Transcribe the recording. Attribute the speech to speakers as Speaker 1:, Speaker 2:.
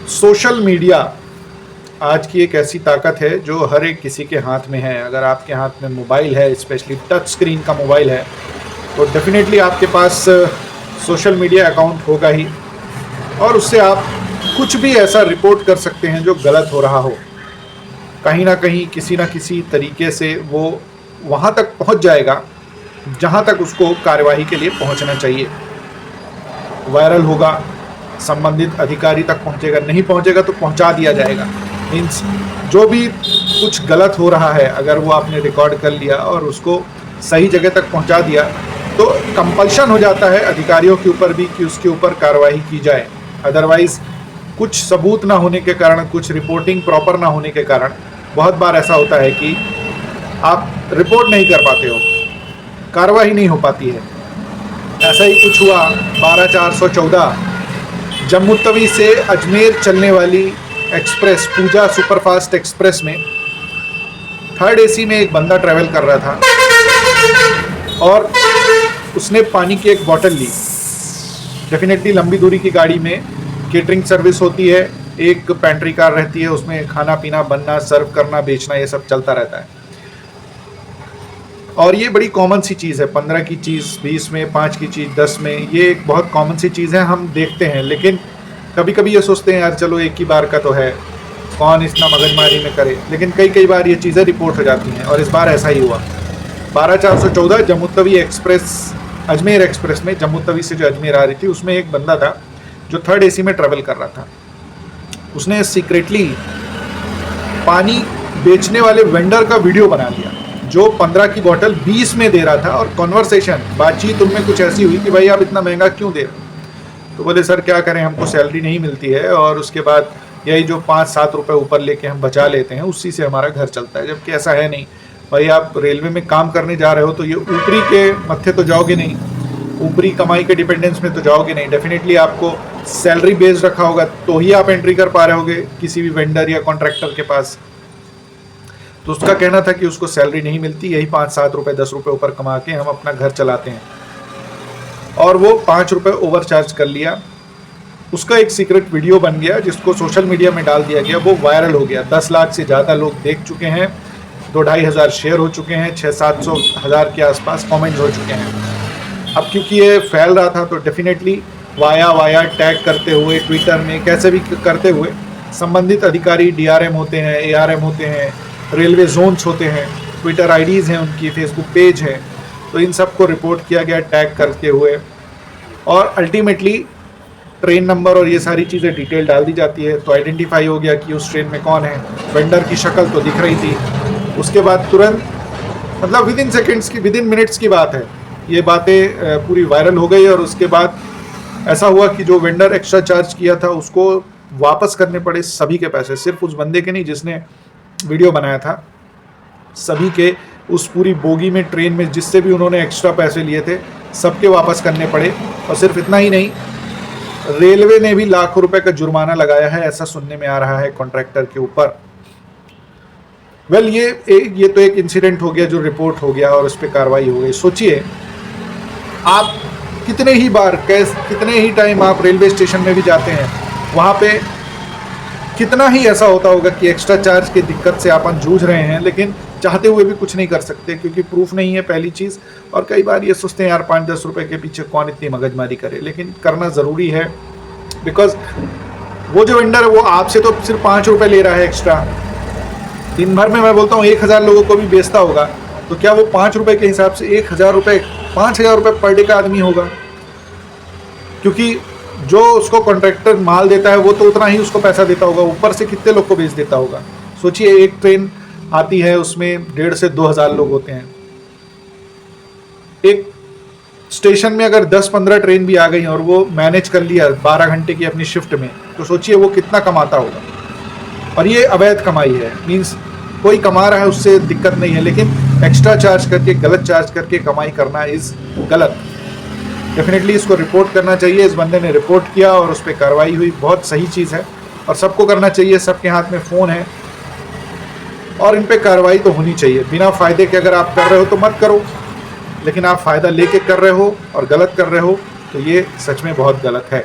Speaker 1: Social media आज की एक ऐसी ताकत है जो हर एक किसी के हाथ में है। अगर आपके हाथ में मोबाइल है, स्पेशली टच स्क्रीन का मोबाइल है, तो डेफिनेटली आपके पास सोशल मीडिया अकाउंट होगा ही, और उससे आप कुछ भी ऐसा रिपोर्ट कर सकते हैं जो गलत हो रहा हो। कहीं ना कहीं किसी ना किसी तरीके से वो वहाँ तक पहुँच जाएगा जहाँ तक उसको कार्यवाही के लिए पहुँचना चाहिए। वायरल होगा, संबंधित अधिकारी तक पहुँचेगा, नहीं पहुँचेगा तो पहुँचा दिया जाएगा। मीन्स जो भी कुछ गलत हो रहा है, अगर वो आपने रिकॉर्ड कर लिया और उसको सही जगह तक पहुँचा दिया तो कंपल्शन हो जाता है अधिकारियों के ऊपर भी कि उसके ऊपर कार्रवाई की जाए। अदरवाइज़ कुछ सबूत ना होने के कारण, कुछ रिपोर्टिंग प्रॉपर ना होने के कारण बहुत बार ऐसा होता है कि आप रिपोर्ट नहीं कर पाते हो, कार्रवाई नहीं हो पाती है। ऐसा ही कुछ हुआ 12/4/14 जम्मू तवी से अजमेर चलने वाली एक्सप्रेस पूजा सुपरफास्ट एक्सप्रेस में 3rd AC में एक बंदा ट्रैवल कर रहा था और उसने पानी की एक बोतल ली। डेफिनेटली लंबी दूरी की गाड़ी में केटरिंग सर्विस होती है, एक पेंट्री कार रहती है, उसमें खाना पीना बनना, सर्व करना, बेचना, ये सब चलता रहता है। और ये बड़ी कॉमन सी चीज़ है, 15 की चीज़ 20 में, 5 की चीज़ 10 में, ये एक बहुत कॉमन सी चीज़ है, हम देखते हैं। लेकिन कभी कभी ये सोचते हैं यार चलो एक ही बार का तो है, कौन इतना मगजमारी में करे। लेकिन कई बार ये चीज़ें रिपोर्ट हो जाती हैं, और इस बार ऐसा ही हुआ। 12/4/14 जम्मू तवी एक्सप्रेस, अजमेर एक्सप्रेस में जम्मू तवी से जो अजमेर आ रही थी, उसमें एक बंदा था जो 3rd AC में ट्रैवल कर रहा था। उसने सीक्रेटली पानी बेचने वाले वेंडर का वीडियो बना लिया जो 15 की बोतल 20 में दे रहा था, और कॉन्वर्सेशन, बातचीत उनमें कुछ ऐसी हुई कि भाई आप इतना महंगा क्यों दे रहे हो। तो बोले सर क्या करें, हमको सैलरी नहीं मिलती है, और उसके बाद यही जो 5-7 रुपये ऊपर लेके हम बचा लेते हैं, उसी से हमारा घर चलता है। जबकि ऐसा है नहीं भाई, आप रेलवे में काम करने जा रहे हो तो ये ऊपरी के मत्थे तो जाओगे नहीं, ऊपरी कमाई के डिपेंडेंस में तो जाओगे नहीं। डेफिनेटली आपको सैलरी बेस्ड रखा होगा तो ही आप एंट्री कर पा रहे होगे किसी भी वेंडर या कॉन्ट्रैक्टर के पास। तो उसका कहना था कि उसको सैलरी नहीं मिलती, यही 5-7 रुपये 10 रुपये ऊपर कमा के हम अपना घर चलाते हैं, और वो 5 रुपये ओवर चार्ज कर लिया। उसका एक सीक्रेट वीडियो बन गया जिसको सोशल मीडिया में डाल दिया गया, वो वायरल हो गया। 10 लाख से ज़्यादा लोग देख चुके हैं, 2-2.5 हज़ार शेयर हो चुके हैं, 600-700 हज़ार के आसपास कमेंट्स हो चुके हैं। अब क्योंकि ये फैल रहा था तो डेफिनेटली वाया टैग करते हुए, ट्विटर में कैसे भी करते हुए, संबंधित अधिकारी DRM होते हैं, ARM होते हैं, रेलवे जोन्स होते हैं, ट्विटर IDs हैं उनकी, फेसबुक पेज है, तो इन सबको रिपोर्ट किया गया टैग करते हुए, और अल्टीमेटली ट्रेन नंबर और ये सारी चीज़ें डिटेल डाल दी जाती है। तो आइडेंटिफाई हो गया कि उस ट्रेन में कौन है, वेंडर की शक्ल तो दिख रही थी। उसके बाद तुरंत, मतलब विदिन सेकेंड्स की, विदिन मिनट्स की बात है, ये बातें पूरी वायरल हो गई। और उसके बाद ऐसा हुआ कि जो वेंडर एक्स्ट्रा चार्ज किया था उसको वापस करने पड़े सभी के पैसे, सिर्फ उस बंदे के नहीं जिसने वीडियो बनाया था, सभी के। उस पूरी बोगी में, ट्रेन में जिससे भी उन्होंने एक्स्ट्रा पैसे लिए थे सबके वापस करने पड़े। और सिर्फ इतना ही नहीं, रेलवे ने भी लाखों रुपए का जुर्माना लगाया है, ऐसा सुनने में आ रहा है कॉन्ट्रैक्टर के ऊपर। वेल, ये तो एक इंसिडेंट हो गया जो रिपोर्ट हो गया और उस पर कार्रवाई हो गई। सोचिए आप कितने ही बार, कितने ही टाइम आप रेलवे स्टेशन में भी जाते हैं, वहाँ पे कितना ही ऐसा होता होगा कि एक्स्ट्रा चार्ज की दिक्कत से आप जूझ रहे हैं, लेकिन चाहते हुए भी कुछ नहीं कर सकते क्योंकि प्रूफ नहीं है, पहली चीज़। और कई बार ये सोचते हैं यार 5-10 रुपए के पीछे कौन इतनी मगजमारी करे, लेकिन करना ज़रूरी है। बिकॉज वो जो वेंडर है वो आपसे तो सिर्फ 5 रुपये ले रहा है एक्स्ट्रा, दिन भर में मैं बोलता हूँ 1000 लोगों को भी बेचता होगा, तो क्या वो 5 रुपये के हिसाब से 1000 रुपये, 5000 रुपये पर डे का आदमी होगा? क्योंकि जो उसको कॉन्ट्रैक्टर माल देता है वो तो उतना ही उसको पैसा देता होगा, ऊपर से कितने लोग को बेच देता होगा। सोचिए एक ट्रेन आती है, उसमें 1,500 से 2,000 लोग होते हैं। एक स्टेशन में अगर 10-15 ट्रेन भी आ गई और वो मैनेज कर लिया 12 घंटे की अपनी शिफ्ट में, तो सोचिए वो कितना कमाता होगा। और ये अवैध कमाई है, मीन्स कोई कमा रहा है उससे दिक्कत नहीं है, लेकिन एक्स्ट्रा चार्ज करके, गलत चार्ज करके कमाई करना इज़ गलत। डेफिनेटली इसको रिपोर्ट करना चाहिए। इस बंदे ने रिपोर्ट किया और उस पर कार्रवाई हुई, बहुत सही चीज़ है और सबको करना चाहिए। सबके हाथ में फ़ोन है और इन पे कार्रवाई तो होनी चाहिए। बिना फ़ायदे के अगर आप कर रहे हो तो मत करो, लेकिन आप फ़ायदा लेके कर रहे हो और गलत कर रहे हो तो ये सच में बहुत गलत है।